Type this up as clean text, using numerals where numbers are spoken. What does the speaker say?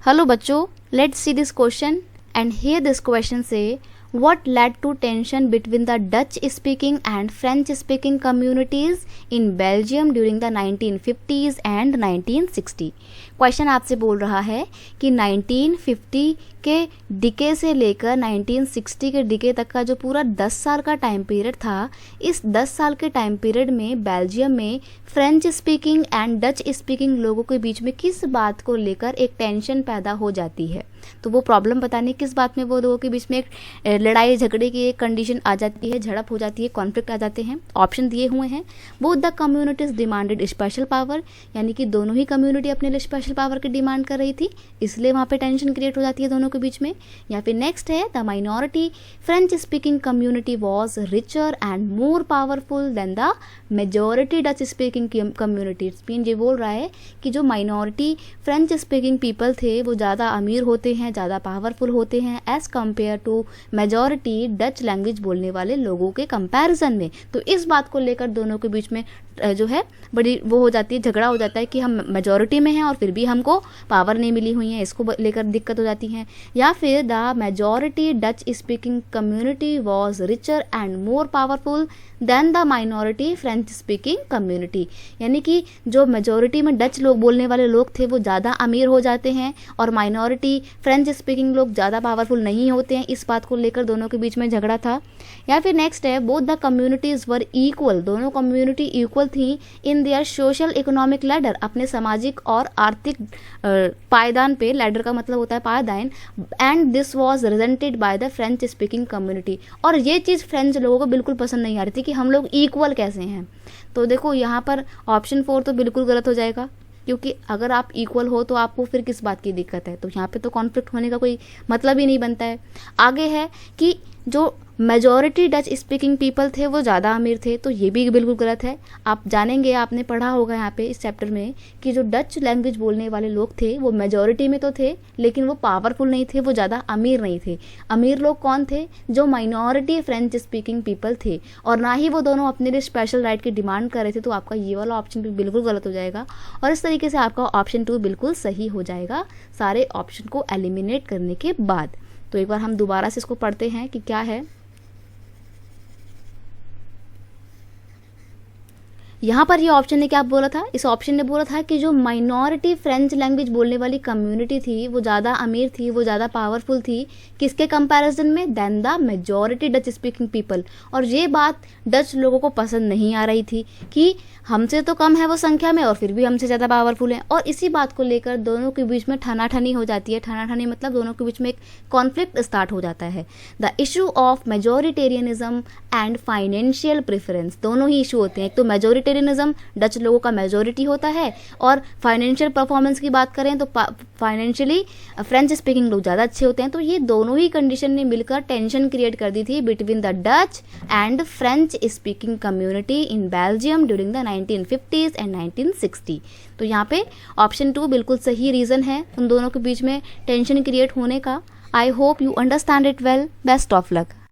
Hello बच्चों, let's see this question and here this question say what led to tension between the Dutch speaking and French speaking communities in Belgium during the 1950s and 1960। Question आपसे बोल रहा है कि 1950 के decay से लेकर 1960 के डिके तक का जो पूरा 10 साल का टाइम पीरियड था, इस 10 साल के टाइम पीरियड में बेल्जियम में French speaking and Dutch speaking लोगों के बीच में किस बात को लेकर एक टेंशन पैदा हो जाती है। तो वो प्रॉब्लम बताने किस बात में वो लोगों के बीच में एक लड़ाई झगड़े की एक कंडीशन आ जाती है, झड़प हो जाती है, कॉन्फ्लिक्ट आ जाते हैं। ऑप्शन दिए हुए हैं, both the communities demanded special power, यानी कि दोनों ही कम्युनिटी अपने लिए स्पेशल पावर की डिमांड कर रही थी, इसलिए वहाँ पे टेंशन क्रिएट हो जाती है दोनों के बीच में। या फिर नेक्स्ट है, the minority French speaking community was richer and more powerful than the majority Dutch speaking community. Mean ये बोल रहा है कि जो माइनॉरिटी फ्रेंच स्पीकिंग पीपल थे वो ज़्यादा अमीर होते हैं, ज़्यादा पावरफुल होते हैं as compare to majority Dutch language बोलने वाले लोगों के कंपैरिजन में। तो इस बात को लेकर दोनों के बीच में जो है बड़ी वो हो जाती है, झगड़ा हो जाता है कि हम मेजॉरिटी में हैं और फिर भी हमको पावर नहीं मिली हुई है, इसको लेकर दिक्कत हो जाती है। या फिर the majority Dutch speaking community was richer and more powerful than the minority French speaking community, यानी कि जो मेजॉरिटी में डच लोग बोलने वाले लोग थे वो ज़्यादा अमीर हो जाते हैं और माइनॉरिटी फ्रेंच स्पीकिंग लोग ज़्यादा पावरफुल नहीं होते हैं, इस बात को लेकर दोनों के बीच में झगड़ा था। या फिर नेक्स्ट है, both the communities were equal, दोनों कम्युनिटी इक्वल थी in their social economic ladder, अपने सामाजिक और आर्थिक पायदान पे, लैडर का मतलब होता है पायदान, and this was resented by the French speaking community. और ये चीज़ फ्रेंच लोगों को बिल्कुल पसंद नहीं आ रही थी कि हम लोग इक्वल कैसे हैं। तो देखो यहाँ पर ऑप्शन 4 तो बिल्कुल गलत हो जाएगा, क्योंकि अगर आप इक्वल हो तो आपको फिर किस बात की दिक्कत है, तो यहाँ पे तो कॉन्फ्लिक्ट होने का कोई मतलब ही नहीं बनता है। आगे है कि जो मेजॉरिटी डच स्पीकिंग पीपल थे वो ज़्यादा अमीर थे, तो ये भी बिल्कुल गलत है। आप जानेंगे, आपने पढ़ा होगा यहाँ पे इस चैप्टर में कि जो डच लैंग्वेज बोलने वाले लोग थे वो मेजॉरिटी में तो थे लेकिन वो पावरफुल नहीं थे, वो ज़्यादा अमीर नहीं थे। अमीर लोग कौन थे? जो माइनॉरिटी फ्रेंच स्पीकिंग पीपल थे, और ना ही वो दोनों अपने लिए स्पेशल राइट की डिमांड कर रहे थे। तो आपका ये वाला ऑप्शन भी बिल्कुल गलत हो जाएगा और इस तरीके से आपका ऑप्शन 2 बिल्कुल सही हो जाएगा सारे ऑप्शन को एलिमिनेट करने के बाद। तो एक बार हम दोबारा से इसको पढ़ते हैं कि क्या है। यहाँ पर ये ऑप्शन ने क्या बोला था? इस ऑप्शन ने बोला था कि जो माइनॉरिटी फ्रेंच लैंग्वेज बोलने वाली कम्युनिटी थी वो ज़्यादा अमीर थी, वो ज़्यादा पावरफुल थी, किसके कंपैरिजन में? Then the majority Dutch speaking people. और ये बात डच लोगों को पसंद नहीं आ रही थी कि हमसे तो कम है वो संख्या में और फिर भी हमसे ज़्यादा पावरफुल हैं, और इसी बात को लेकर दोनों के बीच में ठनाठनी हो जाती है। ठनाठनी मतलब दोनों के बीच में एक कॉन्फ्लिक्ट स्टार्ट हो जाता है। The issue of majoritarianism and financial preference, दोनों ही इशू होते हैं। एक तो मेजोरिटेरियनिज्म, डच लोगों का मेजोरिटी होता है, और फाइनेंशियल परफॉर्मेंस की बात करें तो फाइनेंशियली फ्रेंच स्पीकिंग लोग ज़्यादा अच्छे होते हैं। तो ये दोनों ही कंडीशन ने मिलकर टेंशन क्रिएट कर दी थी between the Dutch and French speaking community in Belgium during the 1950s and 1960। तो यहाँ पे ऑप्शन 2 बिल्कुल सही रीज़न है उन दोनों के बीच में टेंशन क्रिएट होने का। I hope you understand it well. Best of luck.